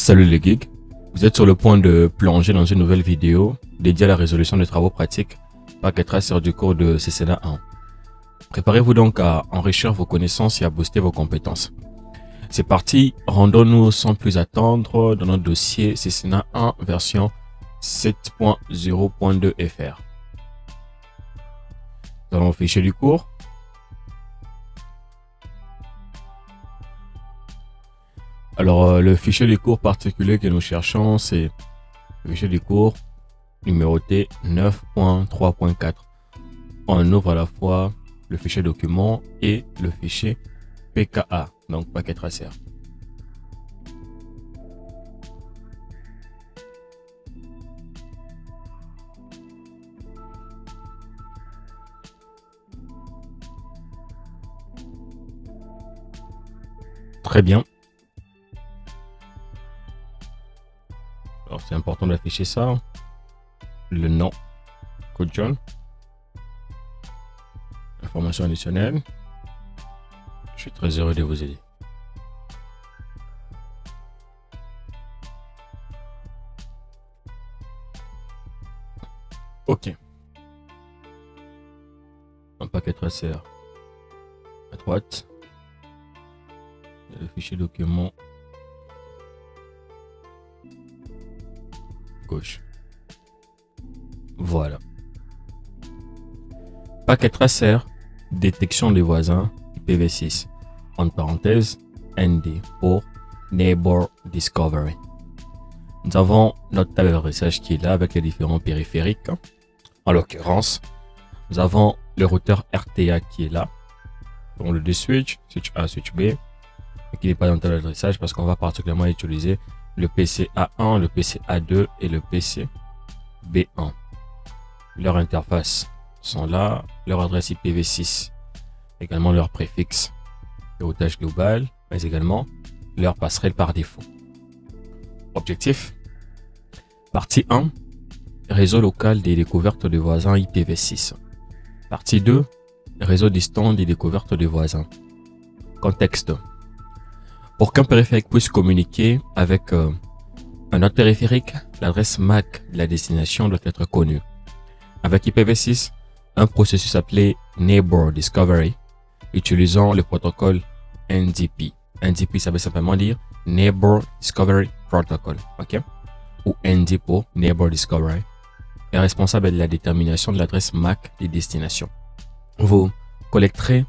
Salut les geeks, vous êtes sur le point de plonger dans une nouvelle vidéo dédiée à la résolution des travaux pratiques Packet Tracer du cours de CCNA 1. Préparez-vous donc à enrichir vos connaissances et à booster vos compétences. C'est parti, rendons-nous sans plus attendre dans notre dossier CCNA 1 version 7.0.2 FR. Nous allons au fichier du cours. Alors, le fichier du cours particulier que nous cherchons, c'est le fichier du cours numéroté 9.3.4. On ouvre à la fois le fichier document et le fichier PKA, donc Packet Tracer. Très bien. Alors c'est important d'afficher ça. Le nom, Code John. Information additionnelle. Je suis très heureux de vous aider. Ok. Un Packet Tracer à droite. Le fichier document gauche. Voilà. Packet Tracer, détection des voisins IPv6, en parenthèse ND pour Neighbor Discovery. Nous avons notre table d'adressage qui est là avec les différents périphériques. En l'occurrence, nous avons le routeur RTA qui est là. Donc le switch A, switch B, qui n'est pas dans le table d'adressage parce qu'on va particulièrement utiliser le PC A1, le PC A2 et le PC B1. Leurs interfaces sont là, leur adresse IPv6, également leur préfixe de routage global, mais également leur passerelle par défaut. Objectif: partie 1, réseau local des découvertes de voisins IPv6. Partie 2, réseau distant des découvertes de voisins. Contexte: pour qu'un périphérique puisse communiquer avec un autre périphérique, l'adresse MAC de la destination doit être connue. Avec IPv6, un processus appelé Neighbor Discovery, utilisant le protocole NDP. NDP, ça veut simplement dire Neighbor Discovery Protocol, ok? Ou ND pour Neighbor Discovery, est responsable de la détermination de l'adresse MAC des destinations. Vous collecterez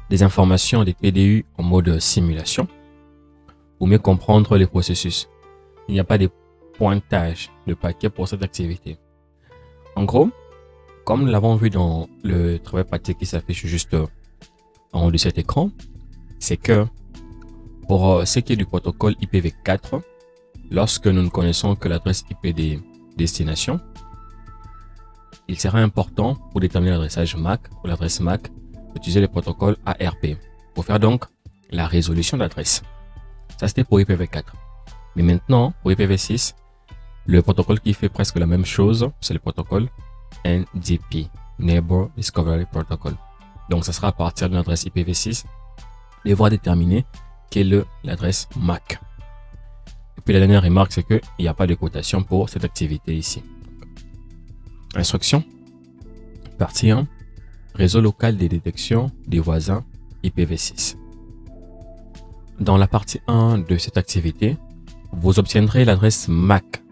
des informations des PDU en mode simulation pour mieux comprendre les processus. Il n'y a pas de pointage de paquets pour cette activité. En gros, comme nous l'avons vu dans le travail pratique qui s'affiche juste en haut de cet écran, c'est que pour ce qui est du protocole IPv4, lorsque nous ne connaissons que l'adresse IP des destinations, il sera important pour déterminer l'adressage MAC ou l'adresse MAC d'utiliser le protocole ARP pour faire donc la résolution d'adresse. Ça, c'était pour IPv4. Mais maintenant, pour IPv6, le protocole qui fait presque la même chose, c'est le protocole NDP, Neighbor Discovery Protocol. Donc, ça sera à partir de l'adresse IPv6 devoir déterminer quelle est l'adresse MAC. Et puis, la dernière remarque, c'est qu'il n'y a pas de cotation pour cette activité ici. Instruction. Partie 1. Réseau local des détections des voisins IPv6. Dans la partie 1 de cette activité, vous obtiendrez l'adresse MAC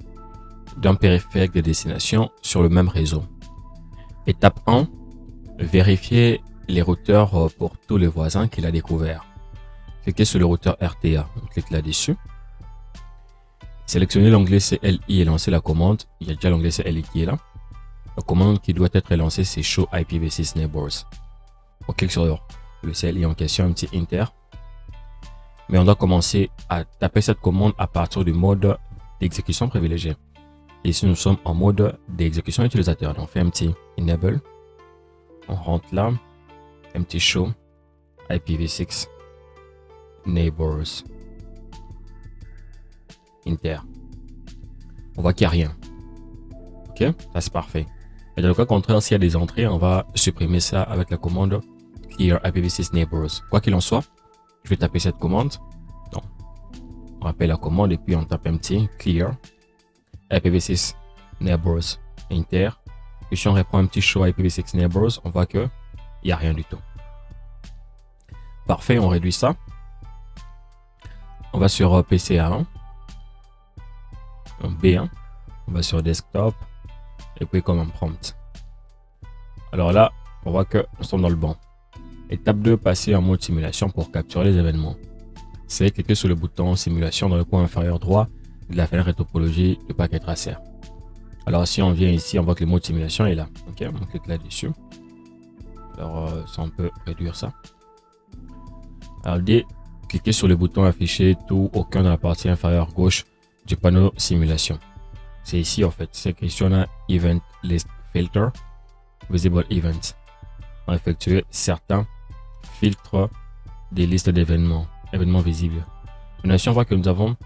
d'un périphérique de destination sur le même réseau. Étape 1. Vérifiez les routeurs pour tous les voisins qu'il a découverts. Cliquez sur le routeur RTA. On clique là-dessus. Sélectionnez l'onglet CLI et lancez la commande. Il y a déjà l'onglet CLI qui est là. La commande qui doit être lancée, c'est Show IPv6 Neighbors. On clique sur le CLI en question, un petit Enter. Mais on doit commencer à taper cette commande à partir du mode d'exécution privilégié. Ici, nous sommes en mode d'exécution utilisateur. Donc, on fait un petit Enable. On rentre là. Un petit Show IPv6 Neighbors. Enter. On voit qu'il n'y a rien. Ok, ça c'est parfait. Et dans le cas contraire, s'il y a des entrées, on va supprimer ça avec la commande Clear IPv6 Neighbors. Quoi qu'il en soit, je vais taper cette commande. Non. rappelle la commande et puis on tape un petit clear IPv6 neighbors inter. Et si on reprend un petit show IPv6 neighbors, on voit que il n'y a rien du tout. Parfait, on réduit ça. On va sur PCA1, B1, on va sur desktop et puis comme un prompt. Alors là, on voit que nous sommes dans le bon. Étape 2, passer en mode simulation pour capturer les événements. C'est cliquer sur le bouton simulation dans le coin inférieur droit de la fenêtre topologie du paquet tracer. Alors si on vient ici, on voit que le mode simulation est là. Ok, on clique là-dessus. Alors ça, on peut réduire ça. Alors D, cliquez sur le bouton afficher tout aucun dans la partie inférieure gauche du panneau simulation. C'est ici en fait, c'est question là Event List Filter, Visible Events. On va effectuer certains filtres des listes d'événements, événements visibles. Maintenant, si on voit que nous avons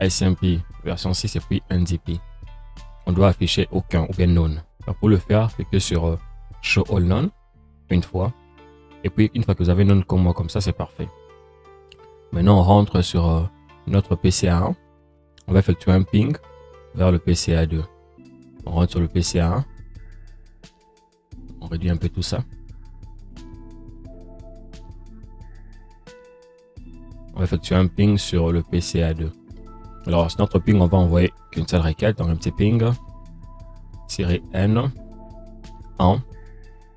ICMP version 6 et puis NDP, on doit afficher aucun ou bien none. Alors pour le faire, cliquez sur Show All None une fois. Et puis une fois que vous avez none comme moi, comme ça, c'est parfait. Maintenant, on rentre sur notre PCA1. On va effectuer un ping vers le PCA2. On rentre sur le PCA1. On réduit un peu tout ça. On va effectuer un ping sur le PCA2. Alors, sur notre ping, on va envoyer qu'une seule requête, donc un petit ping -n en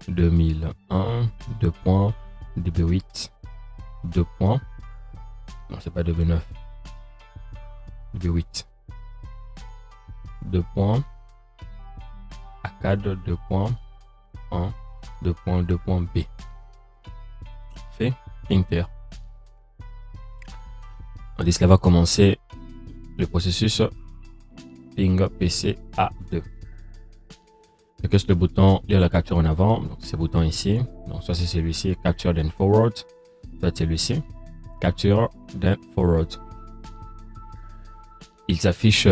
2001 2.db8 2. Non, c'est pas db9, db8 2.acad 2.1 2.2.b fait inter. On dit cela va commencer le processus ping PCA2. Cliquez sur le bouton lire la capture en avant, donc ce bouton ici, donc ça c'est celui-ci, capture then forward, ça c'est celui-ci, capture then forward. Il s'affiche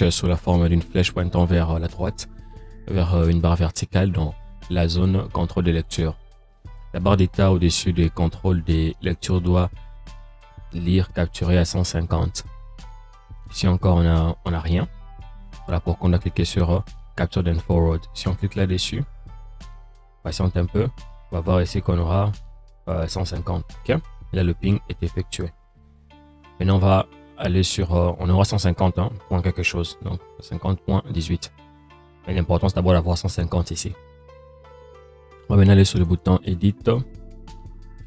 sous la forme d'une flèche pointant vers la droite, vers une barre verticale dans la zone contrôle de lecture. La barre d'état au-dessus des contrôles des lectures doit lire capturer à 150. Ici encore on a rien. Voilà pourquoi on a cliqué sur capture then forward. Si on clique là-dessus, patiente un peu, on va voir ici qu'on aura 150. Okay? Et là le ping est effectué. Maintenant on va aller sur on aura 150 point quelque chose, donc 50.18. Mais l'important c'est d'abord d'avoir 150 ici. On va maintenant aller sur le bouton edit,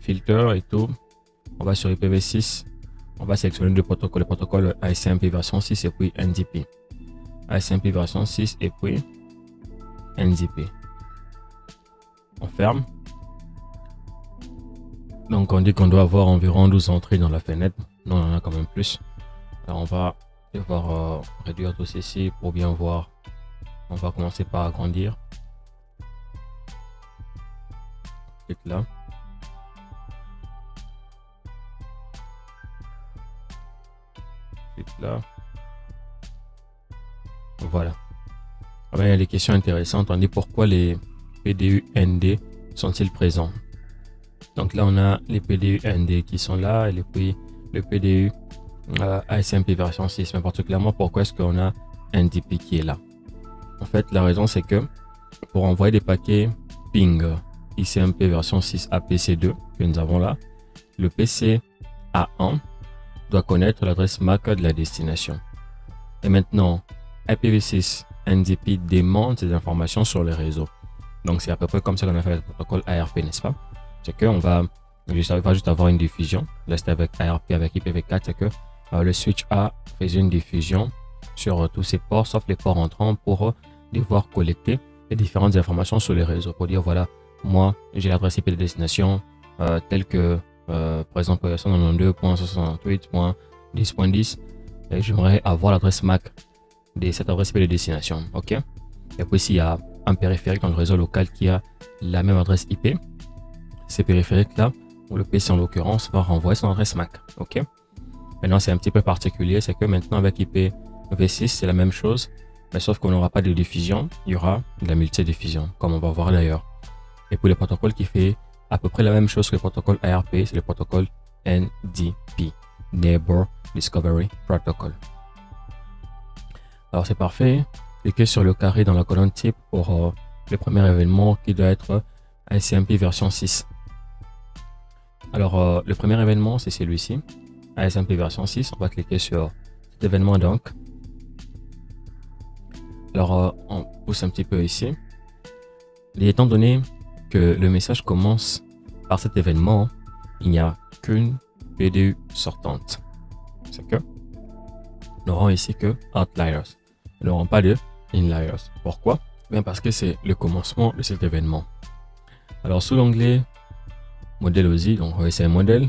filter et tout. On va sur IPv6, on va sélectionner deux protocoles, le protocole ICMP version 6 et puis NDP. ICMP version 6 et puis NDP. On ferme. Donc on dit qu'on doit avoir environ 12 entrées dans la fenêtre. Non, on en a quand même plus. Alors on va devoir réduire tout ceci pour bien voir. On va commencer par agrandir. Clique là. Là. Voilà. Ah ben, il y a des questions intéressantes. On dit pourquoi les PDU ND sont-ils présents? Donc là, on a les PDU ND qui sont là et puis le PDU ICMP version 6. Mais particulièrement, pourquoi est-ce qu'on a NDP qui est là? En fait, la raison, c'est que pour envoyer des paquets ping ICMP version 6 à PC2 que nous avons là, le PCA1 doit connaître l'adresse MAC de la destination. Et maintenant, IPv6 NDP demande ces informations sur les réseaux. Donc, c'est à peu près comme ça qu'on a fait le protocole ARP, n'est-ce pas? C'est qu'on va juste avoir une diffusion. Là, c'était avec ARP, avec IPv4, c'est que le switch A faisait une diffusion sur tous ces ports, sauf les ports entrants, pour devoir collecter les différentes informations sur les réseaux. Pour dire, voilà, moi, j'ai l'adresse IP de destination telle que par exemple 192.68.10.10 et j'aimerais avoir l'adresse MAC de cette adresse IP de destination. Ok, et puis s'il y a un périphérique dans le réseau local qui a la même adresse IP, ces périphériques là, ou le PC en l'occurrence, va renvoyer son adresse MAC. Ok, maintenant c'est un petit peu particulier, c'est que maintenant avec IPv6 c'est la même chose, mais sauf qu'on n'aura pas de diffusion, il y aura de la multidiffusion comme on va voir d'ailleurs. Et pour le protocole qui fait à peu près la même chose que le protocole ARP, c'est le protocole NDP. Neighbor Discovery Protocol. Alors c'est parfait. Cliquez sur le carré dans la colonne type pour le premier événement qui doit être ASMP version 6. Alors le premier événement c'est celui-ci, ASMP version 6. On va cliquer sur cet événement donc. Alors on pousse un petit peu ici. Et étant donné que le message commence par cet événement, il n'y a qu'une PDU sortante. C'est que nous n'aurons ici que outliers. Nous n'aurons pas de inliers. Pourquoi? Bien parce que c'est le commencement de cet événement. Alors sous l'onglet modèle aussi, donc c'est un modèle.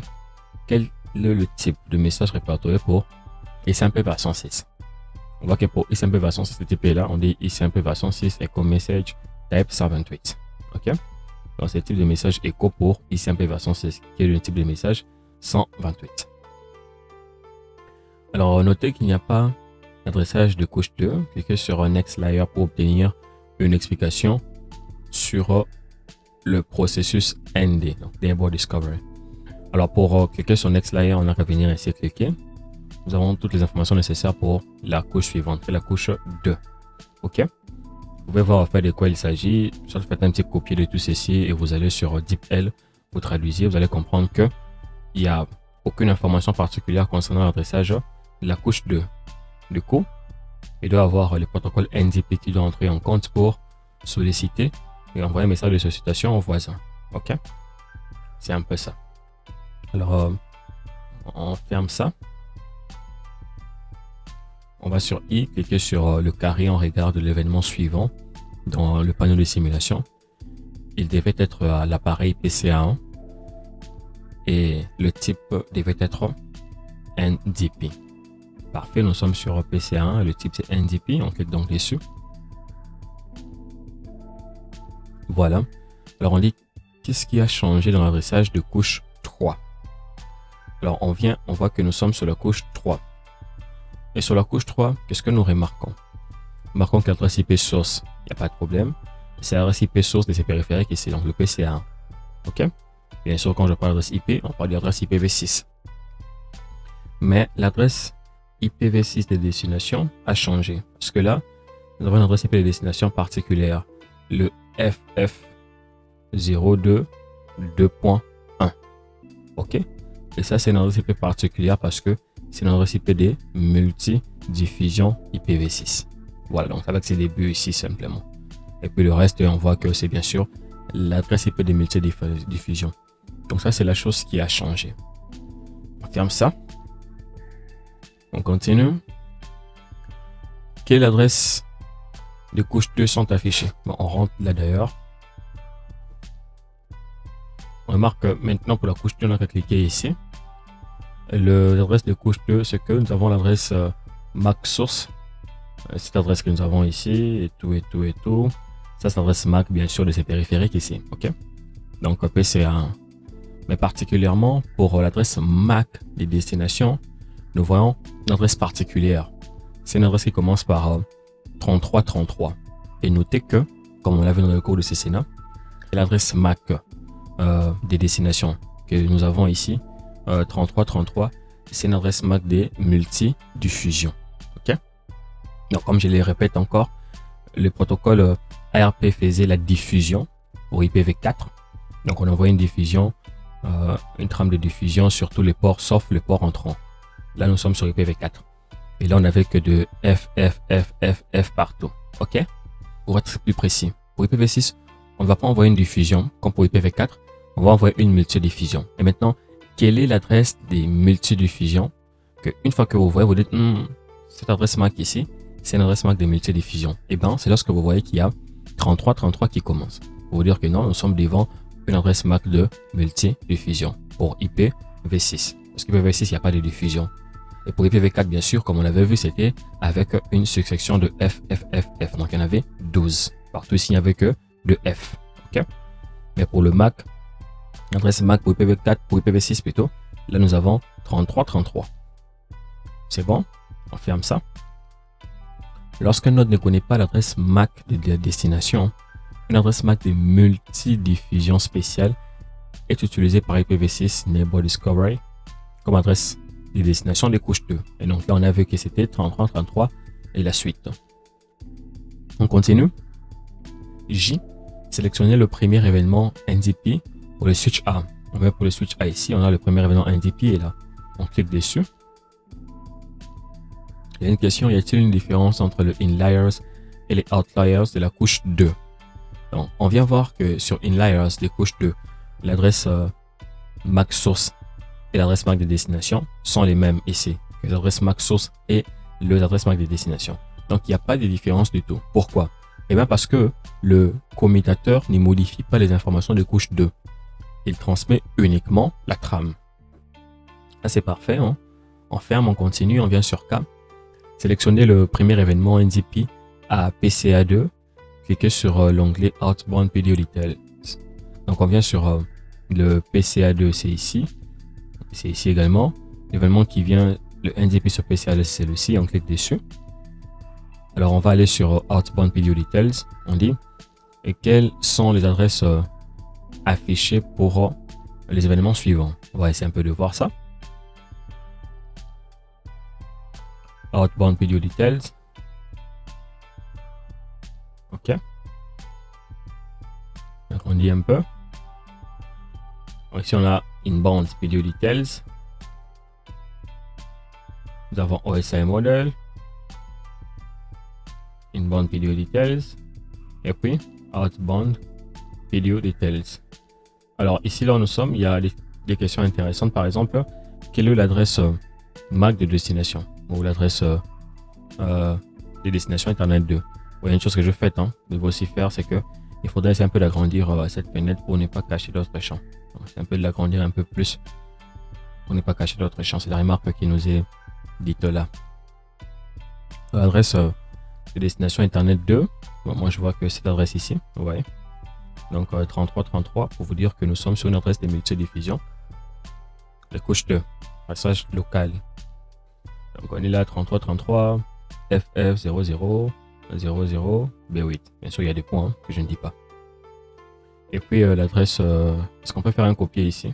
Quel est le type de message répertorié pour ICMP version 6? On voit que pour ICMP version 6, ce type là, on dit ICMP version 6 Echo Message Type 128. Ok? Donc c'est le type de message Echo pour ICMP version 6, qui est le type de message 128. Alors notez qu'il n'y a pas d'adressage de couche 2. Cliquez sur un Next Layer pour obtenir une explication sur le processus ND, donc Neighbor Discovery. Alors pour cliquer sur Next Layer, on a qu'à venir ici cliquer. Nous avons toutes les informations nécessaires pour la couche suivante, qui est la couche 2. Ok? Vous pouvez voir en fait de quoi il s'agit. Soit vous faites un petit copier de tout ceci et vous allez sur DeepL, vous traduisez, vous allez comprendre que il n'y a aucune information particulière concernant l'adressage de la couche 2. Du coup, il doit avoir le protocole NDP qui doit entrer en compte pour solliciter et envoyer un message de sollicitation au voisin. Ok? C'est un peu ça. Alors, on ferme ça. On va sur I, cliquer sur le carré en regard de l'événement suivant dans le panneau de simulation. Il devait être à l'appareil PCA1 et le type devait être NDP. Parfait, nous sommes sur PCA1 et le type c'est NDP. On clique donc dessus. Voilà. Alors on dit qu'est-ce qui a changé dans l'adressage de couche 3. Alors on voit que nous sommes sur la couche 3. Et sur la couche 3, qu'est-ce que nous remarquons? Remarquons que l'adresse IP source, il n'y a pas de problème. C'est l'adresse IP source de ces périphériques ici, donc le PCA1. Ok? Bien sûr, quand je parle d'adresse IP, on parle d'adresse IPv6. Mais l'adresse IPv6 de destination a changé. Parce que là, nous avons une adresse IP de destination particulière. Le FF02.2.1. Ok? Et ça, c'est une adresse IP particulière parce que c'est une adresse IP de multi-diffusion IPv6. Voilà, donc avec ses débuts ici simplement. Et puis le reste, on voit que c'est bien sûr l'adresse IP de multi-diffusion. Donc ça, c'est la chose qui a changé. On ferme ça. On continue. Quelle adresse de couche 2 sont affichées? Bon, on rentre là d'ailleurs. On remarque que maintenant pour la couche 2, on a qu'à cliquer ici. L'adresse de couche 2, c'est que nous avons l'adresse MAC source. Cette adresse que nous avons ici, et tout. Ça, c'est l'adresse MAC, bien sûr, de ces périphériques ici. Ok? Donc, PCA1. Mais particulièrement pour l'adresse MAC des destinations, nous voyons une adresse particulière. C'est une adresse qui commence par 3333. Et notez que, comme on l'a vu dans le cours de CCNA, l'adresse MAC des destinations que nous avons ici, 3333, c'est une adresse MAC des multi-diffusion. Ok? Donc, comme je le répète encore, le protocole ARP faisait la diffusion pour IPv4. Donc, on envoie une diffusion, une trame de diffusion sur tous les ports sauf le port entrant. Là, nous sommes sur IPv4. Et là, on n'avait que de FFFFF partout. Ok? Pour être plus précis, pour IPv6, on ne va pas envoyer une diffusion comme pour IPv4. On va envoyer une multidiffusion. Et maintenant, quelle est l'adresse des multidiffusions que une fois que vous voyez, vous dites cette adresse MAC ici, c'est une adresse MAC de multidiffusion. Et bien, c'est lorsque vous voyez qu'il y a 3333 qui commence. Pour vous dire que non, nous sommes devant une adresse MAC de multidiffusion pour IPv6. Parce que IPv6, il n'y a pas de diffusion. Et pour IPv4, bien sûr, comme on l'avait vu, c'était avec une succession de FFFF. Donc, il y en avait 12. Partout ici, il n'y avait que de F. Ok? Mais pour le MAC, l'adresse MAC pour IPv4, pour IPv6 plutôt, là, nous avons 3333. C'est bon? On ferme ça. Lorsqu'un node ne connaît pas l'adresse MAC de la destination, une adresse MAC de multidiffusion spéciale est utilisée par IPv6 Neighbor Discovery comme adresse des destinations des couches 2. Et donc là, on a vu que c'était 33, 33 et la suite. On continue. J, sélectionnez le premier événement NDP pour le switch A. On va pour le switch A ici, on a le premier événement NDP et là, on clique dessus. Il y a une question, y a-t-il une différence entre le inliers et les outliers de la couche 2? Donc, on vient voir que sur inliers des couches 2, l'adresse MAC source et l'adresse MAC de destination sont les mêmes ici que l'adresse MAC source et l'adresse MAC de destination. Donc, il n'y a pas de différence du tout. Pourquoi? Eh bien, parce que le commutateur ne modifie pas les informations de couche 2. Il transmet uniquement la trame. Là, c'est parfait. Hein? On ferme, on continue, on vient sur K. Sélectionnez le premier événement NDP à PCA2. Cliquez sur l'onglet Outbound Video Details. Donc, on vient sur le PCA2, c'est ici. C'est ici également. L'événement qui vient, le NDP sur PCA2, c'est celui-ci. On clique dessus. Alors, on va aller sur Outbound Video Details. On dit, et quelles sont les adresses affichées pour les événements suivants. On va essayer un peu de voir ça. Outbound Video Details. Ok. Donc, on dit un peu. Ici, on a Inbound Video Details. Nous avons OSI Model. Inbound Video Details. Et puis, Outbound Video Details. Alors, ici, là où nous sommes, il y a des questions intéressantes. Par exemple, quelle est l'adresse MAC de destination ou l'adresse de destination Internet 2? Il y a une chose que je fais, de aussi faire, c'est que il faudrait essayer un peu d'agrandir cette fenêtre pour ne pas cacher d'autres champs. C'est un peu de l'agrandir un peu plus pour ne pas cacher d'autres champs. C'est la remarque qui nous est dite là. L'adresse de destination Internet 2, bon, moi je vois que c'est l'adresse ici. Ouais. Donc 3333 pour vous dire que nous sommes sur une adresse de multidiffusion. La couche 2, passage local. Donc on est là 3333 FF00 00 B8. Bien sûr, il y a des points que je ne dis pas. Et puis l'adresse, est-ce qu'on peut faire un copier ici?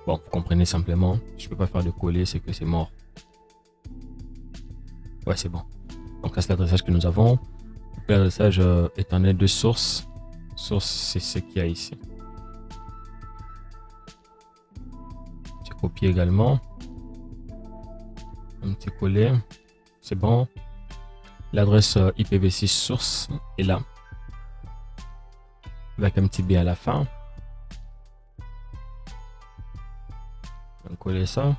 Bon, vous comprenez simplement, je ne peux pas faire de coller, c'est que c'est mort. Ouais, c'est bon. Donc là, c'est l'adressage que nous avons. L'adressage Ethernet de source. Source, c'est ce qu'il y a ici. J'ai copié également. Un petit coller. C'est bon. L'adresse IPv6 source est là. Avec un petit B à la fin. On va coller ça.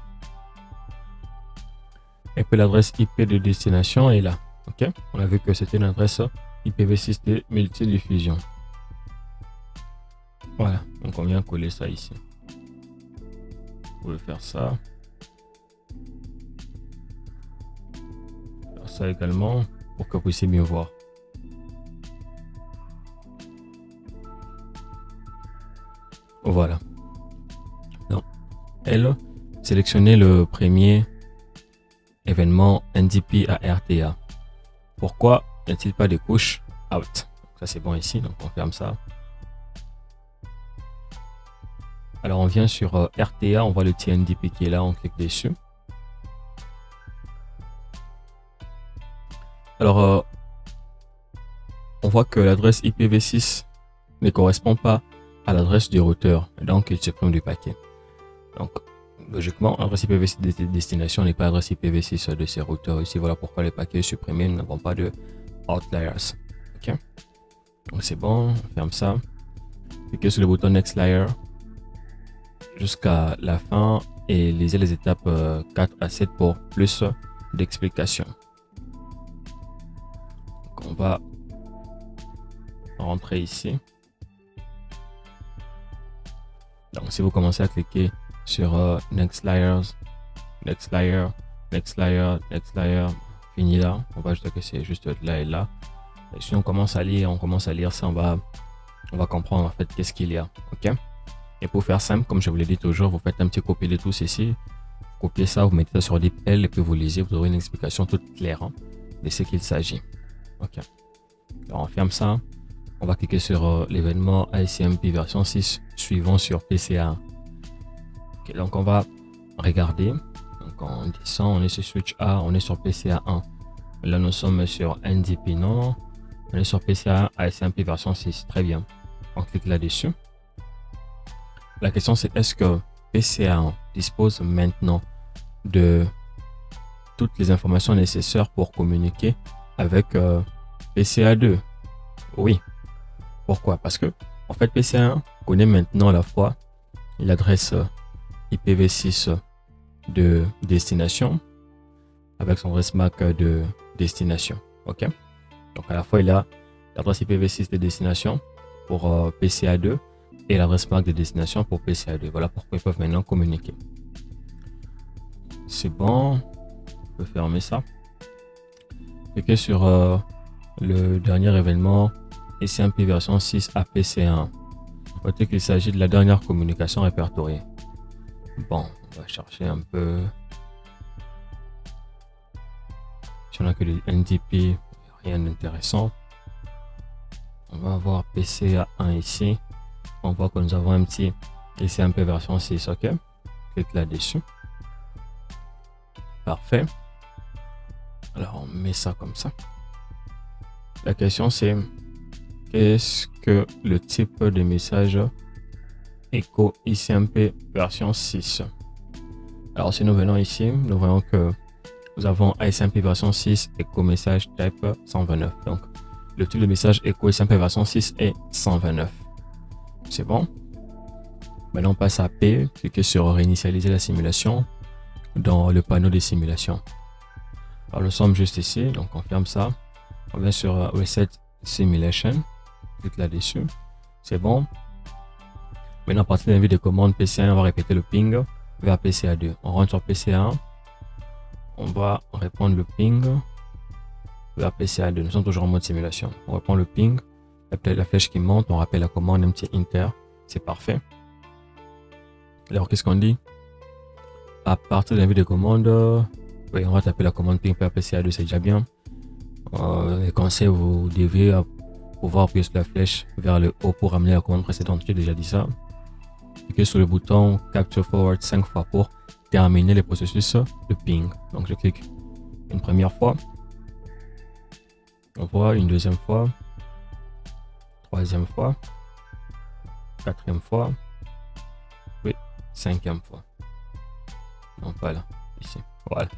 Et puis l'adresse IP de destination est là. Ok, on a vu que c'était une adresse IPv6 de multidiffusion. Voilà, donc on vient coller ça ici. Vous pouvez faire ça. Faire ça également pour que vous puissiez mieux voir. Voilà. Donc, L, sélectionnez le premier événement NDP à RTA. Pourquoi n'y a-t-il pas de couches out? Ça c'est bon ici, donc on ferme ça. Alors on vient sur RTA, on voit le petit NDP qui est là, on clique dessus. Alors on voit que l'adresse IPv6 ne correspond pas à l'adresse du routeur, donc il supprime du paquet. Donc logiquement, l'adresse IPv6 de destination n'est pas l'adresse IPv6 de ces routeurs ici. Voilà pourquoi les paquets supprimés, nous n'avons pas de outliers. Ok, donc c'est bon, on ferme ça. Cliquez sur le bouton Next Layer jusqu'à la fin et lisez les étapes 4 à 7 pour plus d'explications. On va rentrer ici. Donc si vous commencez à cliquer sur Next Layers, Next Layer, Next Layer, Next Layer, fini là, on va ajouter que c'est juste là et là. Et si on commence à lire, ça, on va comprendre en fait qu'est-ce qu'il y a. Ok. Et pour faire simple, comme je vous l'ai dit toujours, vous faites un petit copier de tous ici, vous copiez ça, vous mettez ça sur DeepL et puis vous lisez, vous aurez une explication toute claire de ce qu'il s'agit. Ok. Alors on ferme ça. On va cliquer sur l'événement ICMP version 6 suivant sur PCA. Okay, donc on va regarder. Donc on descend, on est sur switch A, on est sur PCA1. Là nous sommes sur NDP, non, on est sur PCA1 ASMP version 6. Très bien, on clique là-dessus. La question c'est, est-ce que PCA1 dispose maintenant de toutes les informations nécessaires pour communiquer avec PCA2? Oui. Pourquoi? Parce que en fait PCA1 connaît maintenant à la fois l'adresse IPv6 de destination avec son adresse MAC de destination. Ok, donc à la fois il a l'adresse IPv6 de destination pour PCA2 et l'adresse MAC de destination pour PCA2. Voilà pourquoi ils peuvent maintenant communiquer. C'est bon, on peut fermer ça. Cliquez sur le dernier événement ASMP version 6 à PCA1. Notez qu'il s'agit de la dernière communication répertoriée. Bon, on va chercher un peu. Si on a que des NDP, rien d'intéressant. On va voir PCA1 ici. On voit que nous avons un petit ASMP version 6. Ok, clique là-dessus. Parfait. Alors on met ça comme ça. La question c'est, qu'est-ce que le type de message Echo ICMP version 6? Alors si nous venons ici, nous voyons que nous avons ASMP version 6 Echo message type 129. Donc le type de message Echo ICMP version 6 est 129. C'est bon. Maintenant on passe à P, cliquez sur réinitialiser la simulation dans le panneau de simulation. Alors nous sommes juste ici, donc on ferme ça. On vient sur Reset Simulation, clique là-dessus, c'est bon. Maintenant à partir de l'invite de commande PCA1, on va répéter le ping vers PCA2. On rentre sur PCA1, on va répondre le ping vers PCA2. Nous sommes toujours en mode simulation. On reprend le ping, la flèche qui monte, on rappelle la commande un petit inter, c'est parfait. Alors qu'est-ce qu'on dit? À partir de l'invite de commande, oui, on va taper la commande ping vers PCA2, c'est déjà bien. Les conseils, vous devez pouvoir appuyer sur la flèche vers le haut pour ramener la commande précédente. J'ai déjà dit ça. Cliquez sur le bouton Capture Forward 5 fois pour terminer le processus de ping. Donc je clique une première fois, on voit une deuxième fois, troisième fois, quatrième fois, oui, cinquième fois. Non, pas là, ici. Voilà.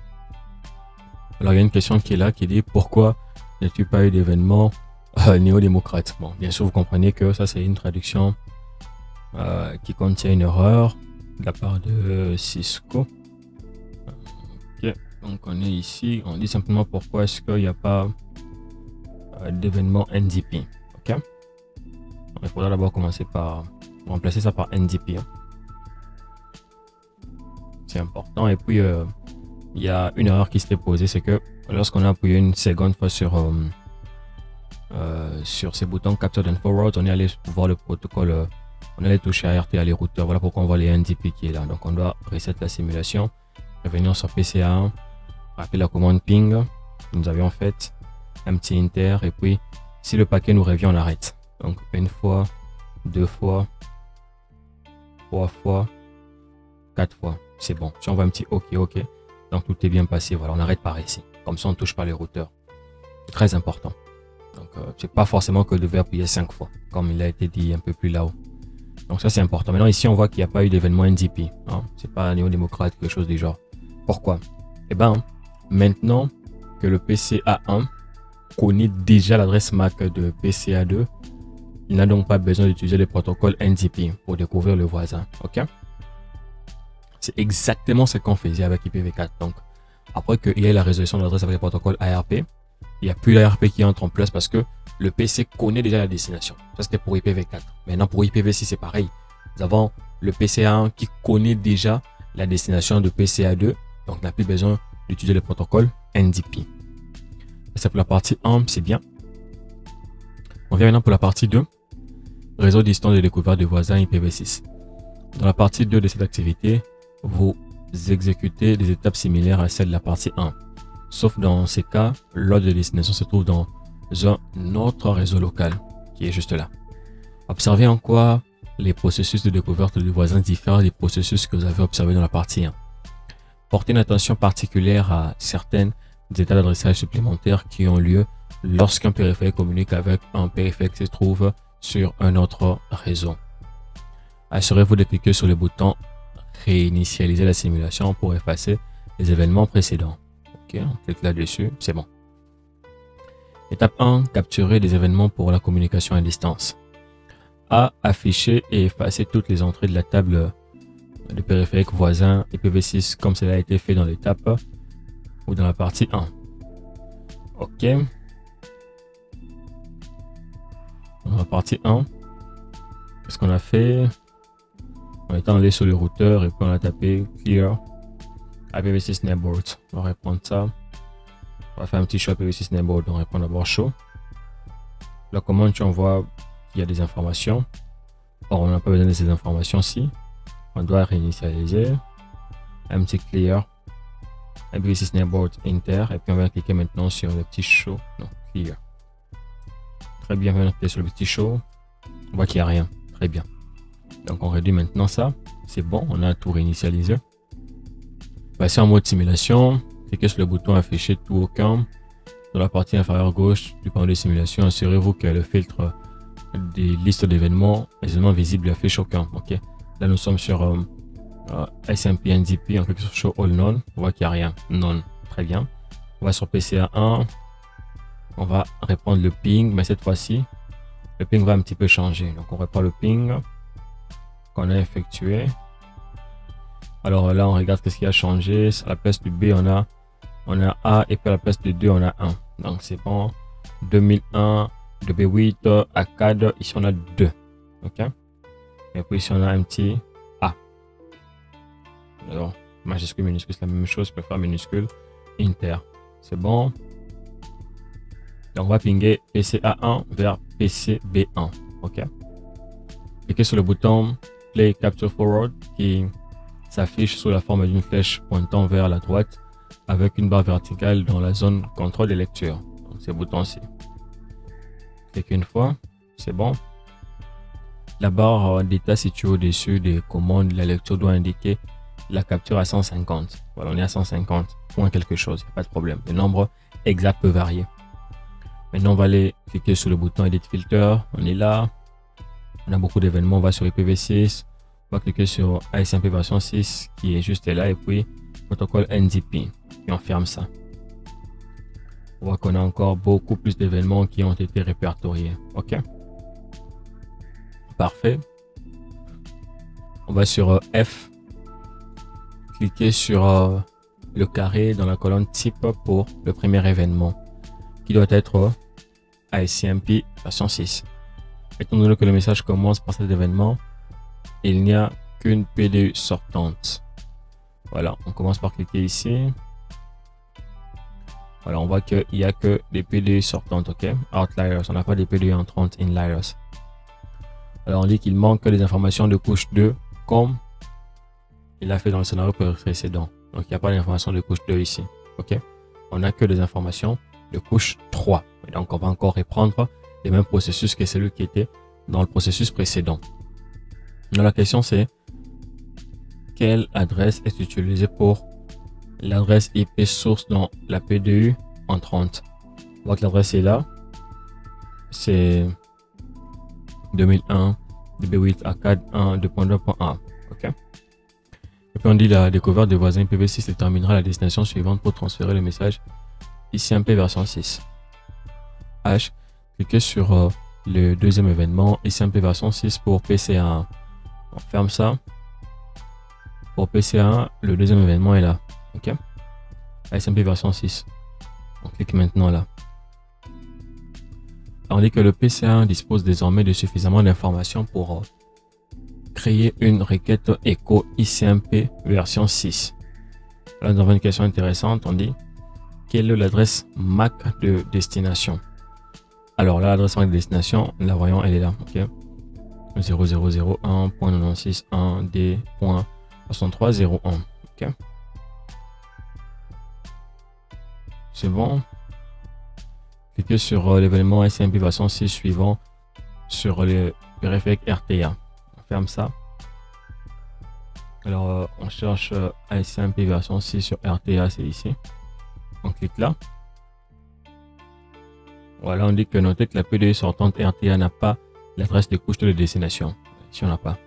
Alors il y a une question qui est là qui dit, pourquoi n'as-tu pas eu d'événement néo-démocrate? Bon, bien sûr vous comprenez que ça c'est une traduction qui contient une erreur de la part de Cisco. Ok, donc on est ici, on dit simplement pourquoi est-ce qu'il n'y a pas d'événement NDP. Ok, donc, il faudra d'abord commencer par remplacer ça par NDP. Hein. C'est important. Et puis il y a une erreur qui s'est posée, c'est que lorsqu'on a appuyé une seconde fois sur ces boutons Capture and Forward, on est allé voir le protocole, on allait toucher à RTA les routeurs. Voilà pourquoi on voit les NDP qui est là. Donc on doit reset la simulation, revenir sur PCA1, rappeler la commande ping que nous avions faite, un petit inter, et puis si le paquet nous revient, on arrête. Donc une fois, deux fois, trois fois, quatre fois, c'est bon. Si on voit un petit OK, donc tout est bien passé. Voilà, on arrête par ici. Comme ça, on ne touche pas les routeurs. C'est très important. Donc, c'est pas forcément que vous devez appuyer 5 fois, comme il a été dit un peu plus là-haut. Donc ça, c'est important. Maintenant, ici, on voit qu'il n'y a pas eu d'événement NDP. Hein. C'est pas un néo-démocrate, quelque chose du genre. Pourquoi? Eh bien, maintenant que le PCA1 connaît déjà l'adresse MAC de PCA2, il n'a donc pas besoin d'utiliser le protocole NDP pour découvrir le voisin. Ok? C'est exactement ce qu'on faisait avec IPv4. Donc, après qu'il y ait la résolution de l'adresse avec le protocole ARP, il n'y a plus l'ARP qui entre en place parce que le PC connaît déjà la destination. Ça, c'était pour IPv4. Maintenant, pour IPv6, c'est pareil. Nous avons le PCA1 qui connaît déjà la destination de PCA2. Donc, on n'a plus besoin d'utiliser le protocole NDP. Ça, pour la partie 1, c'est bien. On vient maintenant pour la partie 2. Réseau distant de découverte de voisins IPv6. Dans la partie 2 de cette activité, vous exécutez des étapes similaires à celles de la partie 1. Sauf dans ces cas, l'ordre de destination se trouve dans un autre réseau local qui est juste là. Observez en quoi les processus de découverte de voisins diffèrent des processus que vous avez observés dans la partie 1. Portez une attention particulière à certains états d'adressage supplémentaires qui ont lieu lorsqu'un périphérique communique avec un périphérique qui se trouve sur un autre réseau. Assurez-vous de cliquer sur le bouton réinitialiser la simulation pour effacer les événements précédents. Ok, on clique là-dessus, c'est bon. Étape 1, capturer des événements pour la communication à distance. A, afficher et effacer toutes les entrées de la table de périphérique voisin IPv6 comme cela a été fait dans l'étape ou dans la partie 1. Ok. Dans la partie 1, qu'est-ce qu'on a fait? On est allé sur le routeur et puis on a tapé clear IPv6 netboard. On va reprendre ça. On va faire un petit show IPv6 netboard. On va reprendre d'abord show. La commande, on voit qu'il y a des informations. Or, on n'a pas besoin de ces informations-ci. On doit réinitialiser. Un petit clear IPv6 netboard inter. Et puis on va cliquer maintenant sur le petit show. Non, clear. Très bien, on va cliquer sur le petit show. On voit qu'il n'y a rien. Très bien. Donc on réduit maintenant ça. C'est bon, on a tout réinitialisé. Passer en mode simulation. Cliquez sur le bouton afficher tout au camp. Dans la partie inférieure gauche du panneau de simulation, assurez-vous que le filtre des listes d'événements visibles affiche au camp. Ok. Là nous sommes sur SMP NDP. On clique sur show all none. On voit qu'il n'y a rien. None. Très bien. On va sur PCA1. On va reprendre le ping, mais cette fois-ci, le ping va un petit peu changer. Donc on reprend le ping qu'on a effectué. Alors là, on regarde ce qui a changé. À la place du B, on a A et puis à la place du 2, on a 1. Donc c'est bon. 2001, 2B8, A4. Ici, on a 2. OK. Et puis ici, on a un petit A. Alors, majuscule, minuscule, c'est la même chose. Je peux faire minuscule, inter. C'est bon. Donc, on va pinguer PCA1 vers PCB1. OK. Cliquez sur le bouton Play Capture Forward qui s'affiche sous la forme d'une flèche pointant vers la droite avec une barre verticale dans la zone contrôle des lectures. Donc, ce bouton-ci. Cliquez une fois, c'est bon. La barre d'état située au-dessus des commandes, la lecture doit indiquer la capture à 150. Voilà, on est à 150, point quelque chose, pas de problème. Le nombre exact peut varier. Maintenant, on va aller cliquer sur le bouton Edit Filter. On est là. On a beaucoup d'événements. On va sur IPv6. On va cliquer sur ASMP version 6 qui est juste là. Et puis, protocole NDP. Et on ferme ça. On voit qu'on a encore beaucoup plus d'événements qui ont été répertoriés. OK. Parfait. On va sur F. Cliquez sur le carré dans la colonne type pour le premier événement qui doit être ASCMP version 6. Étant donné que le message commence par cet événement, il n'y a qu'une PDU sortante. Voilà, on commence par cliquer ici. Voilà, on voit qu'il n'y a que des PDU sortantes, ok? Outliers, on n'a pas des PDU entrantes, inliers. Alors on dit qu'il manque des informations de couche 2 comme il a fait dans le scénario précédent. Donc il n'y a pas d'informations de couche 2 ici, ok? On n'a que des informations de couche 3. Et donc, on va encore reprendre les mêmes processus que celui qui était dans le processus précédent. Donc, la question, c'est quelle adresse est utilisée pour l'adresse IP source dans la PDU entrante? On voit que l'adresse est là. C'est 2001, DB8, A4, 1, 2.2.1. OK. Et puis, on dit la découverte des voisins IPv6 déterminera la destination suivante pour transférer le message ICMP version 6. H, cliquez sur le deuxième événement ICMP version 6 pour PCA1. On ferme ça. Pour PCA1, le deuxième événement est là. OK. ICMP version 6. On clique maintenant là. On dit que le PCA1 dispose désormais de suffisamment d'informations pour créer une requête echo ICMP version 6. Là, nous avons une question intéressante. On dit quelle est l'adresse MAC de destination? Alors là, l'adresse MAC de destination, nous la voyons, elle est là. OK. 0001.961D.6301. OK. C'est bon. Cliquez sur l'événement ICMP version 6 suivant sur le périphérique RTA. On ferme ça. Alors, on cherche ASMP version 6 sur RTA, c'est ici. On clique là. Voilà, on dit que notez que la PDE sortante RTA n'a pas l'adresse de couche de destination. Ici, on n'a pas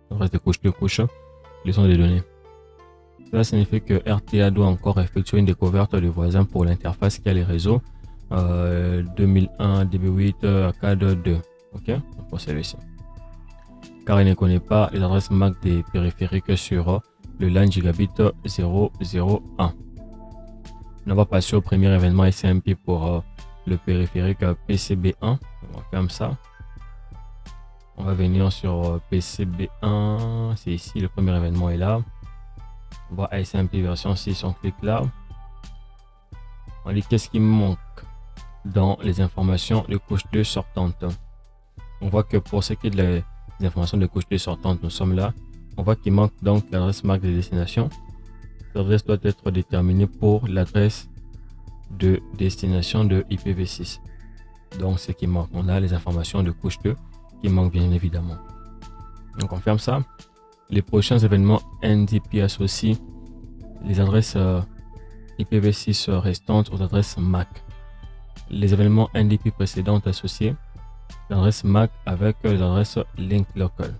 l'adresse de couche, les sont des données. Cela signifie que RTA doit encore effectuer une découverte de voisin pour l'interface qui a les réseaux 2001 DB8 ACAD 2. Ok, pour celui-ci. Car il ne connaît pas les adresses MAC des périphériques sur le LAN gigabit 001. On va passer au premier événement SMP pour le périphérique PCB1. On ferme ça. On va venir sur PCB1. C'est ici, le premier événement est là. On voit SMP version 6, on clique là. On dit qu'est-ce qui manque dans les informations de couche 2 sortante. On voit que pour ce qui est de les informations de couche 2 sortante, nous sommes là. On voit qu'il manque donc l'adresse MAC de destination. L'adresse doit être déterminée pour l'adresse de destination de IPv6. Donc ce qui manque, on a les informations de couche 2 qui manquent bien évidemment. Donc on ferme ça. Les prochains événements NDP associent les adresses IPv6 restantes aux adresses MAC. Les événements NDP précédentes associés l'adresse MAC avec les adresses link local.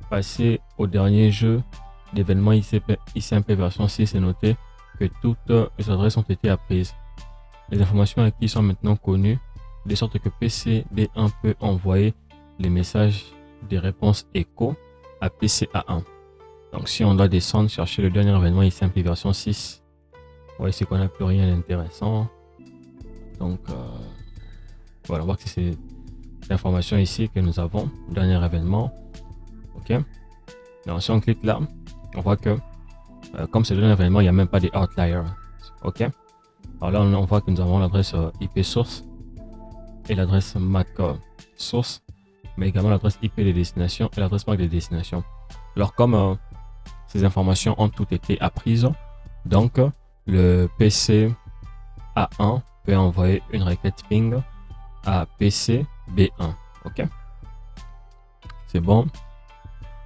Passer au dernier jeu d'événements ICMP version 6 et noter que toutes les adresses ont été apprises. Les informations acquises sont maintenant connues, de sorte que PCB1 peut envoyer les messages des réponses écho à PCA1. Donc si on doit descendre, chercher le dernier événement ICMP version 6, on voit ici qu'on n'a plus rien d'intéressant. Donc voilà, on voit que c'est l'information ici que nous avons, dernier événement. Ok. Donc si on clique là, on voit que comme c'est le dernier événement, il n'y a même pas des outliers. Ok. Alors là, on voit que nous avons l'adresse IP source et l'adresse MAC source, mais également l'adresse IP de destination et l'adresse MAC de destination. Alors comme ces informations ont toutes été apprises, donc le PC A1 peut envoyer une requête ping à PC B1. Ok, c'est bon.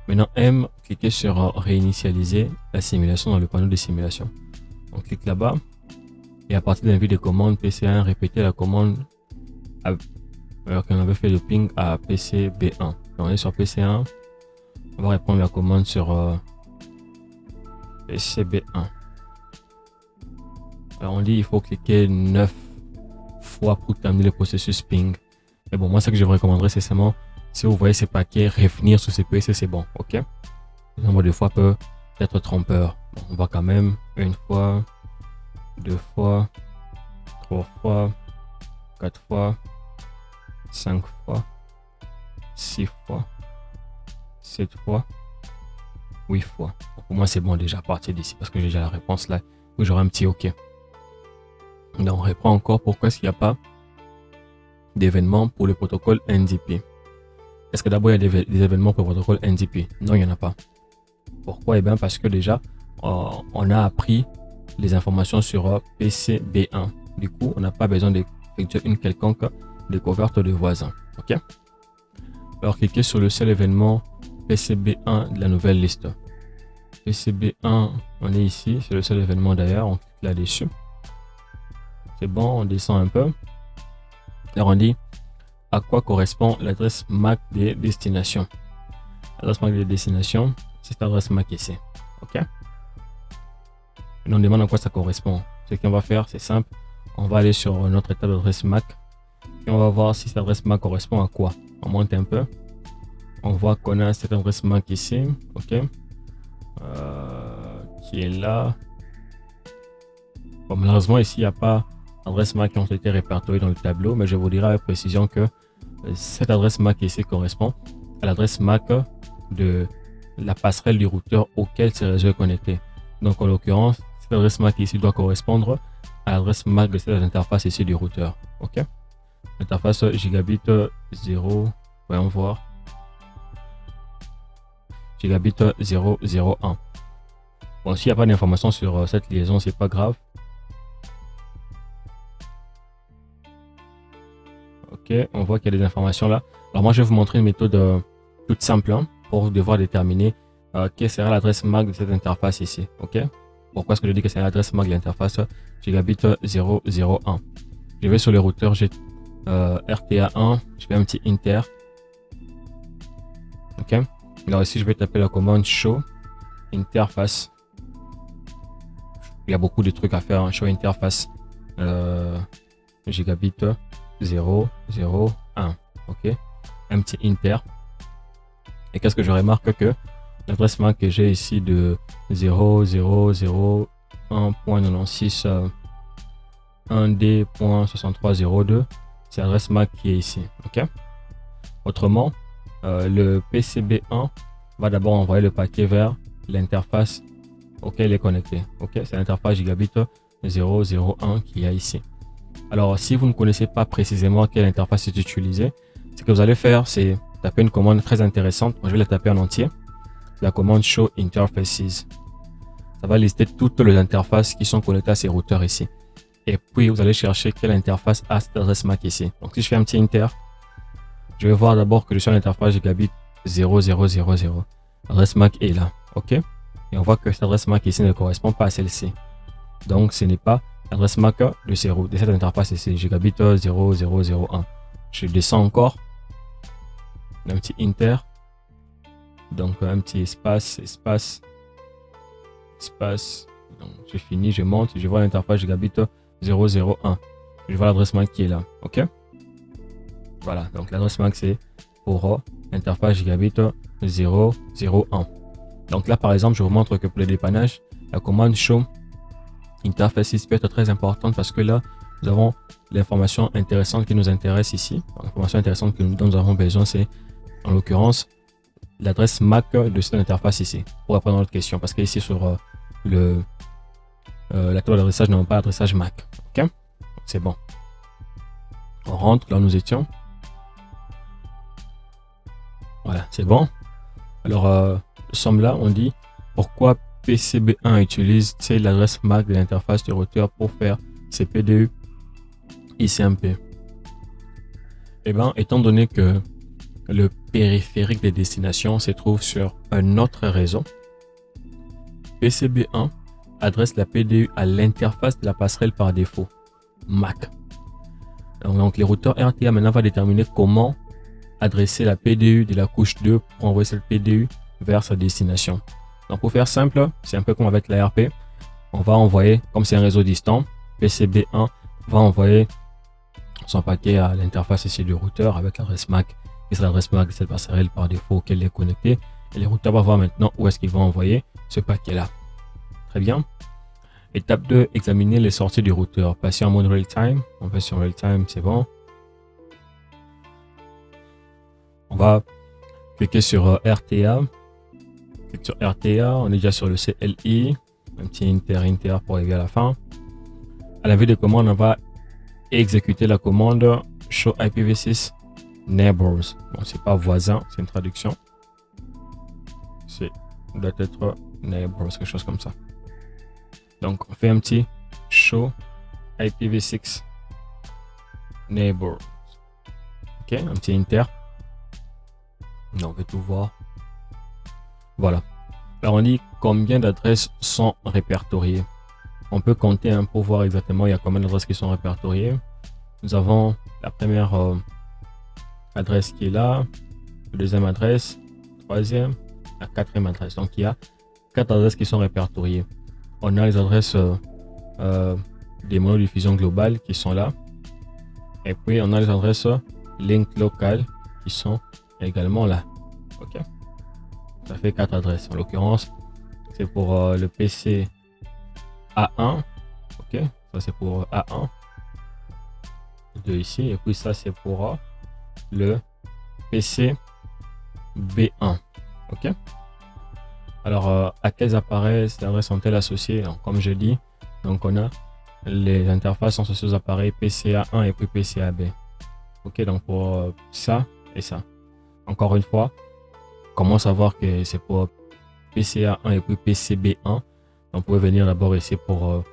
Maintenant M, cliquez sur réinitialiser la simulation dans le panneau de simulation. On clique là-bas et à partir d'un vue de commande PC1, répétez la commande alors qu'on avait fait le ping à PC B1. Donc, on est sur PC1, on va répondre la commande sur PC B1. Alors on dit il faut cliquer 9 fois pour terminer le processus ping. Mais bon, moi ce que je vous recommanderais c'est seulement si vous voyez ces paquets revenir sur CPC, c'est bon. Ok, le nombre de fois peut être trompeur. Bon, on va quand même une fois, 2 fois, 3 fois, 4 fois, 5 fois, 6 fois, 7 fois, 8 fois. Bon, pour moi c'est bon déjà à partir d'ici parce que j'ai déjà la réponse là où j'aurai un petit ok. Donc on reprend encore pourquoi est-ce qu'il n'y a pas d'événements pour le protocole NDP. Est-ce que d'abord il y a des événements pour le protocole NDP? Non, il n'y en a pas. Pourquoi? Eh bien parce que déjà on a appris les informations sur PCB1. Du coup, on n'a pas besoin d'effectuer une quelconque découverte de voisins. Ok. Alors cliquez sur le seul événement PCB1 de la nouvelle liste. PCB1, on est ici, c'est le seul événement d'ailleurs, on clique là-dessus. C'est bon, on descend un peu. Alors on dit à quoi correspond l'adresse MAC des destinations. L'adresse MAC des destinations, c'est cette adresse MAC ici. Ok. Et on demande à quoi ça correspond. Ce qu'on va faire, c'est simple. On va aller sur notre état d'adresse MAC et on va voir si cette adresse MAC correspond à quoi. On monte un peu. On voit qu'on a cette adresse MAC ici. Ok. Qui est là. Bon, malheureusement, ici, il n'y a pas d'adresse MAC qui ont été répertoriées dans le tableau, mais je vous dirai avec précision que cette adresse MAC ici correspond à l'adresse MAC de la passerelle du routeur auquel ce réseau est connecté. Donc, en l'occurrence, cette adresse MAC ici doit correspondre à l'adresse MAC de cette interface ici du routeur. Ok. Interface gigabit 0, voyons voir. Gigabit 001. Bon, s'il n'y a pas d'information sur cette liaison, c'est pas grave. Ok, on voit qu'il y a des informations là. Alors moi, je vais vous montrer une méthode toute simple. Hein. pour devoir déterminer quelle sera l'adresse MAC de cette interface ici. Ok. Pourquoi est-ce que je dis que c'est l'adresse MAC de l'interface Gigabit 001? Je vais sur le routeur, j'ai RTA1, je fais un petit inter. Ok. Alors ici, je vais taper la commande show interface. Il y a beaucoup de trucs à faire, hein. Show interface Gigabit 001. Ok. Un petit inter. Et qu'est-ce que je remarque que l'adresse MAC que j'ai ici de 0.001.96 1D.6302, c'est l'adresse MAC qui est ici. Ok. Autrement, le PCB1 va d'abord envoyer le paquet vers l'interface auquel il est connecté. Ok, c'est l'interface Gigabit 001 qu'il y a ici. Alors, si vous ne connaissez pas précisément quelle interface est utilisée, ce que vous allez faire, c'est taper une commande très intéressante. Moi, je vais la taper en entier. La commande show interfaces. Ça va lister toutes les interfaces qui sont connectées à ces routeurs ici. Et puis, vous allez chercher quelle interface a cette adresse MAC ici. Donc, si je fais un petit inter, je vais voir d'abord que je suis à l'interface Gigabit 0000. L'adresse MAC est là. OK? Et on voit que cette adresse MAC ici ne correspond pas à celle-ci. Donc, ce n'est pas l'adresse MAC de cette interface ici, Gigabit 0001. Je descends encore. Un petit inter. Donc, un petit espace. Donc, je finis, je monte, je vois l'interface Gigabit 001. Je vois l'adresse MAC qui est là. OK? Voilà, donc l'adresse MAC c'est pour l'interface Gigabit 001. Donc là, par exemple, je vous montre que pour le dépannage, la commande show interface peut être très importante parce que là, nous avons l'information intéressante qui nous intéresse ici. L'information intéressante dont nous avons besoin, c'est en l'occurrence l'adresse MAC de cette interface ici. Pour répondre à notre question, parce qu'ici sur la table d'adressage, nous n'avons pas d'adressage MAC. OK? C'est bon. On rentre là où nous étions. Voilà, c'est bon. Alors, nous sommes là, on dit pourquoi PCB1 utilise l'adresse MAC de l'interface du routeur pour faire ses PDU ICMP. Eh bien, étant donné que le périphérique des destinations se trouve sur un autre réseau, PCB1 adresse la PDU à l'interface de la passerelle par défaut, MAC. Donc, les routeurs RTA maintenant va déterminer comment adresser la PDU de la couche 2 pour envoyer cette PDU vers sa destination. Donc, pour faire simple, c'est un peu comme avec l'ARP. On va envoyer, comme c'est un réseau distant, PCB1 va envoyer son paquet à l'interface ici du routeur avec l'adresse MAC. Et c'est l'adresse MAC de cette passerelle par défaut auquel il est connecté. Et les routeurs vont voir maintenant où est-ce qu'ils vont envoyer ce paquet-là. Très bien. Étape 2, examiner les sorties du routeur. Passer en mode real-time. On va sur real-time, c'est bon. On va cliquer sur RTA. Clique sur RTA, on est déjà sur le CLI. Un petit inter pour arriver à la fin. À la vue des commandes, on va exécuter la commande show IPv6 neighbors. Bon, c'est pas voisin, c'est une traduction. C'est doit être neighbors, quelque chose comme ça. Donc, on fait un petit show IPv6 neighbors. Ok, un petit inter. On veut tout voir. Voilà. Alors, on dit combien d'adresses sont répertoriées. On peut compter pour voir exactement il y a combien d'adresses qui sont répertoriées. Nous avons la première adresse qui est là, la deuxième adresse, troisième, la quatrième adresse. Donc, il y a 4 adresses qui sont répertoriées. On a les adresses des monodiffusions globales qui sont là. Et puis, on a les adresses link local qui sont également là. OK. Ça fait 4 adresses. En l'occurrence, c'est pour le PC A1. OK. Ça, c'est pour A1. 2 ici. Et puis, ça, c'est pour le PC B1. OK. Alors, à quels appareils ces adresses sont-elles associées? Donc, comme je dis, donc on a les interfaces sont associées aux appareils PCA1 et puis PCAB. OK. Donc, pour ça et ça. Encore une fois, comment savoir que c'est pour PCA1 et puis PCB1? On pouvait venir d'abord ici pour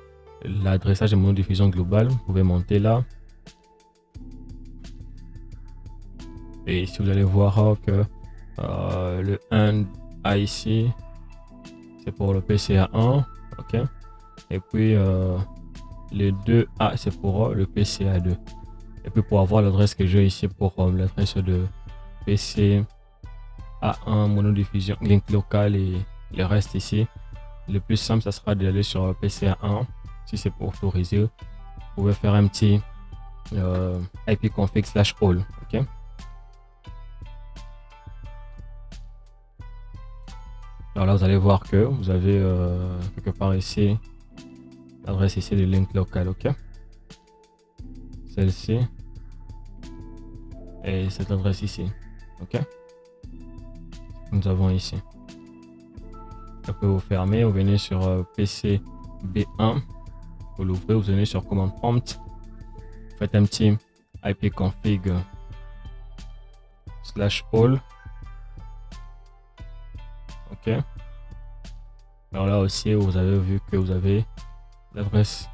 l'adressage de monodiffusion globale. Vous pouvez monter là. Et ici, vous allez voir que Le 1A ici, c'est pour le PCA1. Ok. Et puis le 2A, c'est pour le PCA2. Et puis pour avoir l'adresse que j'ai ici pour l'adresse de PCA1 monodiffusion, link local et le reste ici, le plus simple, ça sera d'aller sur PCA1. Si c'est pour autoriser, vous pouvez faire un petit ipconfig/all. Ok. Alors là, vous allez voir que vous avez quelque part ici l'adresse ici de link local. Ok. Celle-ci et cette adresse ici. Ok. Nous avons ici. Après vous fermez, vous venez sur PC B1, vous l'ouvrez, vous venez sur command prompt, vous faites un petit ipconfig/all. Ok. Alors là aussi, vous avez vu que vous avez l'adresse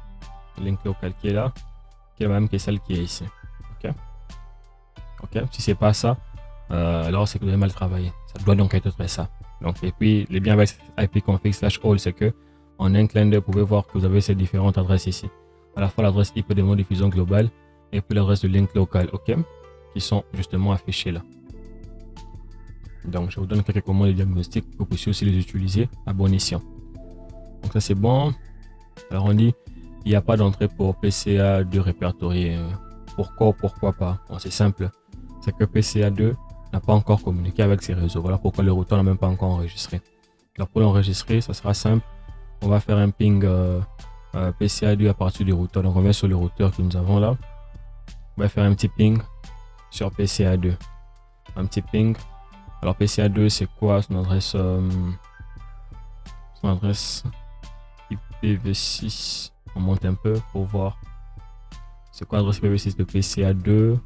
link local qui est là, qui est la même que celle qui est ici. Ok. Ok. Si c'est pas ça, alors c'est que vous avez mal travaillé. Ça doit donc être ça. Donc, et puis, le bien avec ipconfig/all, c'est que en un clin d'œil, vous pouvez voir que vous avez ces différentes adresses ici. À la fois l'adresse IP de monodiffusion globale et puis l'adresse de link local, ok, qui sont justement affichées là. Donc, je vous donne quelques commandes de diagnostic pour que vous puissiez aussi les utiliser à bon escient. Donc, ça c'est bon. Alors, on dit il n'y a pas d'entrée pour PCA2 répertorié. Pourquoi pas? Bon, c'est simple. C'est que PCA2 n'a pas encore communiqué avec ses réseaux. Voilà pourquoi le routeur n'a même pas encore enregistré. Alors pour l'enregistrer, ça sera simple. On va faire un ping PCA2 à partir du routeur. Donc on vient sur le routeur que nous avons là. On va faire un petit ping sur PCA2. Un petit ping. Alors PCA2 c'est quoi son adresse IPv6. On monte un peu pour voir. C'est quoi l'adresse IPv6 de PCA2?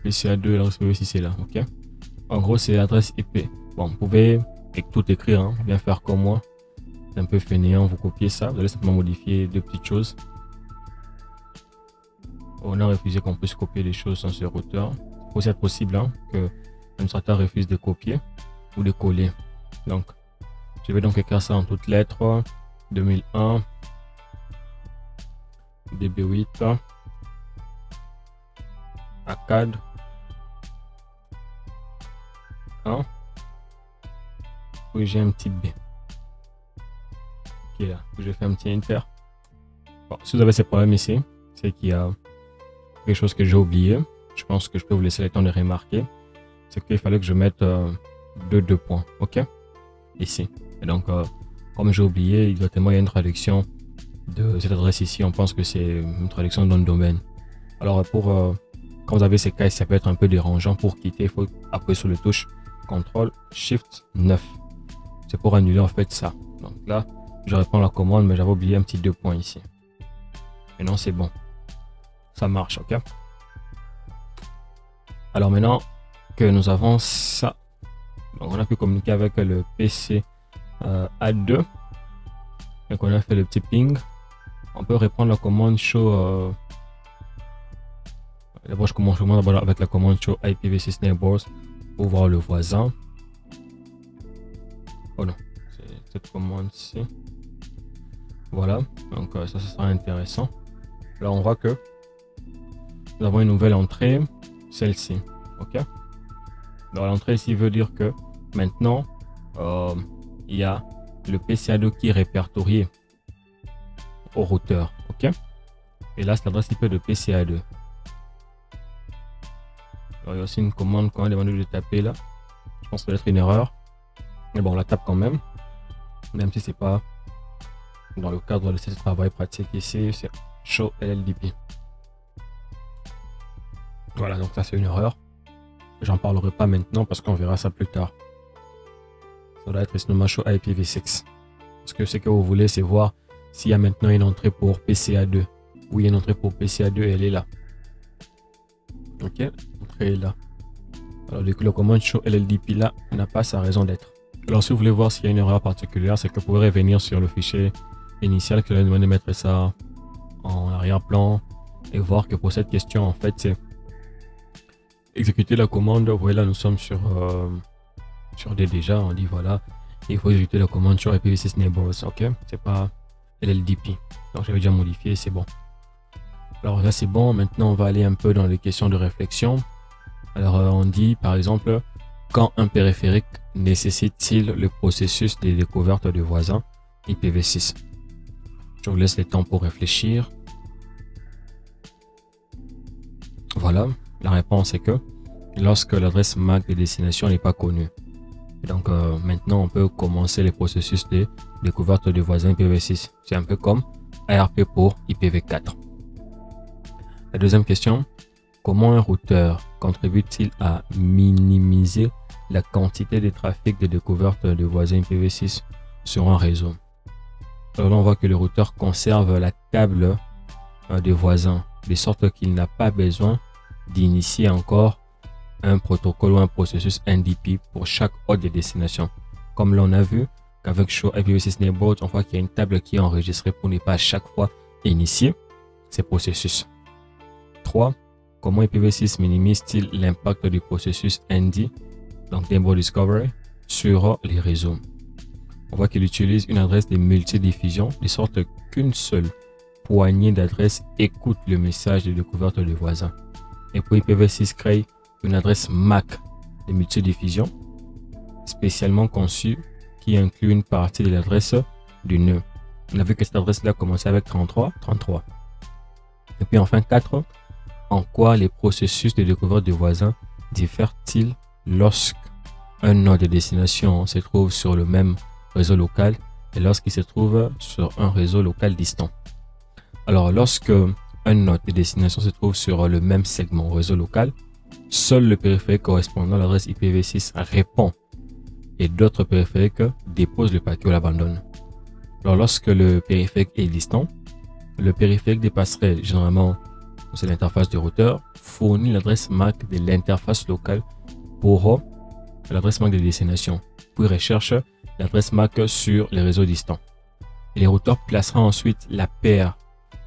PCA2, l'adresse IPv6 c'est là, ok. En gros, c'est l'adresse IP. Bon, vous pouvez tout écrire, hein, bien faire comme moi. C'est un peu fainéant, vous copiez ça, vous allez simplement modifier deux petites choses. On a refusé qu'on puisse copier les choses sur ce routeur. C'est aussi être possible hein, que l'administrateur refuse de copier ou de coller. Donc, je vais donc écrire ça en toutes lettres. 2001 DB8 ACAD 1. Puis j'ai un petit B qui est là. Je fais un petit enter. Bon, si vous avez ces problèmes ici, c'est qu'il y a quelque chose que j'ai oublié. Je pense que je peux vous laisser le temps de remarquer. C'est qu'il fallait que je mette deux points. Ok. Ici. Et donc, comme j'ai oublié, exactement, il y a une traduction de cette adresse ici. On pense que c'est une traduction d'un domaine. Alors, quand vous avez ces cas, ça peut être un peu dérangeant. Pour quitter, il faut appuyer sur le touche CTRL SHIFT 9. C'est pour annuler en fait ça. Donc là, je réponds à la commande, mais j'avais oublié un petit 2 points ici. Et non, c'est bon. Ça marche, ok. Alors maintenant que nous avons ça, donc on a pu communiquer avec le PC A2. Donc on a fait le petit ping. On peut reprendre la commande show. D'abord, je commence avec la commande show IPv6 neighbors pour voir le voisin. Oh non, c'est cette commande-ci. Voilà, donc ça sera intéressant. Là, on voit que nous avons une nouvelle entrée, celle-ci. Ok. Donc l'entrée ici veut dire que maintenant, il y a le PCA2 qui est répertorié au routeur. Ok. Et là, c'est l'adresse IP de PCA2. Alors, il y a aussi une commande qu'on a demandé de taper là. Je pense que ça doit être une erreur. Mais bon, on la tape quand même. Même si c'est pas dans le cadre de ce travail pratique ici, c'est show LLDP. Voilà, donc ça c'est une erreur. J'en parlerai pas maintenant parce qu'on verra ça plus tard. Ça doit être seulement show IPv6. Parce que ce que vous voulez, c'est voir s'il y a maintenant une entrée pour PCA2. Oui, il y a une entrée pour PCA2 et elle est là. Ok, l'entrée est là. Alors, du coup, le commande show LLDP là n'a pas sa raison d'être. Alors, si vous voulez voir s'il y a une erreur particulière, c'est que vous pouvez revenir sur le fichier initial qui va demander de mettre ça en arrière-plan et voir que pour cette question, en fait, c'est exécuter la commande, voilà, nous sommes sur D déjà, on dit voilà, il faut exécuter la commande sur IPv6 neighbors, ok, c'est pas LLDP, donc j'avais déjà modifié, c'est bon. Alors là c'est bon, maintenant on va aller un peu dans les questions de réflexion. Alors on dit par exemple, quand un périphérique nécessite-t-il le processus de découverte de voisins IPv6? Je vous laisse le temps pour réfléchir. Voilà, la réponse est que lorsque l'adresse MAC de destination n'est pas connue. Et donc maintenant on peut commencer les processus de découverte de voisins IPv6. C'est un peu comme ARP pour IPv4. La deuxième question, comment un routeur contribue-t-il à minimiser la quantité de trafic de découverte de voisins IPv6 sur un réseau? Alors là, on voit que le routeur conserve la table des voisins, de sorte qu'il n'a pas besoin d'initier encore un protocole ou un processus NDP pour chaque hôte de destination. Comme l'on a vu qu'avec Show IPv6 Neighbors, on voit qu'il y a une table qui est enregistrée pour ne pas à chaque fois initier ces processus. 3. Comment IPv6 minimise-t-il l'impact du processus ND, donc Neighbor Discovery, sur les réseaux? On voit qu'il utilise une adresse de multidiffusion de sorte qu'une seule poignée d'adresses écoute le message de découverte de voisins. Et puis IPv6 crée une adresse MAC de multidiffusion spécialement conçue qui inclut une partie de l'adresse du nœud. On a vu que cette adresse-là commençait avec 33. Et puis enfin 4. En quoi les processus de découverte de voisins diffèrent-ils lorsqu'un node de destination se trouve sur le même réseau local et lorsqu'il se trouve sur un réseau local distant? Alors, lorsque un node de destination se trouve sur le même segment réseau local, seul le périphérique correspondant à l'adresse IPv6 répond et d'autres périphériques déposent le paquet ou l'abandonnent. Alors, lorsque le périphérique est distant, le périphérique des passerelles, généralement c'est l'interface du routeur, fournit l'adresse MAC de l'interface locale pour l'adresse MAC de destination, puis recherche l'adresse MAC sur les réseaux distants. Et les routeurs placera ensuite la paire,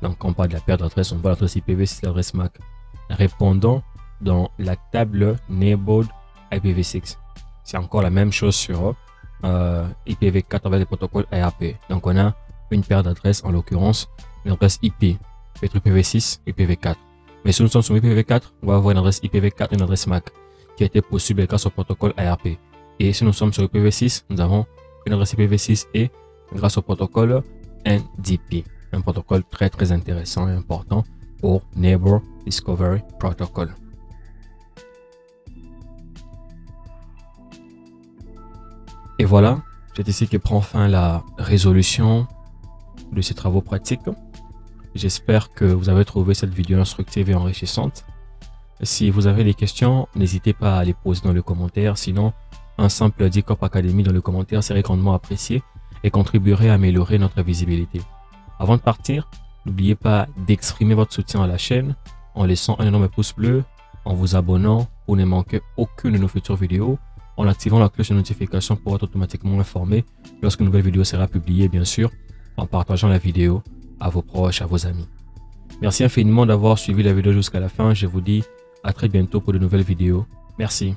donc quand on parle de la paire d'adresses, on voit l'adresse IPv6, l'adresse MAC, répondant dans la table Neighbored IPv6. C'est encore la même chose sur IPv4 avec le protocole ARP. Donc on a une paire d'adresses, en l'occurrence une adresse IP, peut-être IPv6, IPv4. Mais si nous sommes sur IPv4, on va avoir une adresse IPv4 et une adresse MAC qui a été possible grâce au protocole ARP. Et si nous sommes sur IPv6, nous avons une adresse IPv6 et grâce au protocole NDP, un protocole très intéressant et important pour Neighbor Discovery Protocol. Et voilà, c'est ici que prend fin la résolution de ces travaux pratiques. J'espère que vous avez trouvé cette vidéo instructive et enrichissante. Si vous avez des questions, n'hésitez pas à les poser dans les commentaires. Sinon, un simple DICOP Academy dans les commentaires serait grandement apprécié et contribuerait à améliorer notre visibilité. Avant de partir, n'oubliez pas d'exprimer votre soutien à la chaîne en laissant un énorme pouce bleu, en vous abonnant pour ne manquer aucune de nos futures vidéos, en activant la cloche de notification pour être automatiquement informé lorsqu'une nouvelle vidéo sera publiée, bien sûr, en partageant la vidéo à vos proches, à vos amis. Merci infiniment d'avoir suivi la vidéo jusqu'à la fin. Je vous dis à très bientôt pour de nouvelles vidéos. Merci.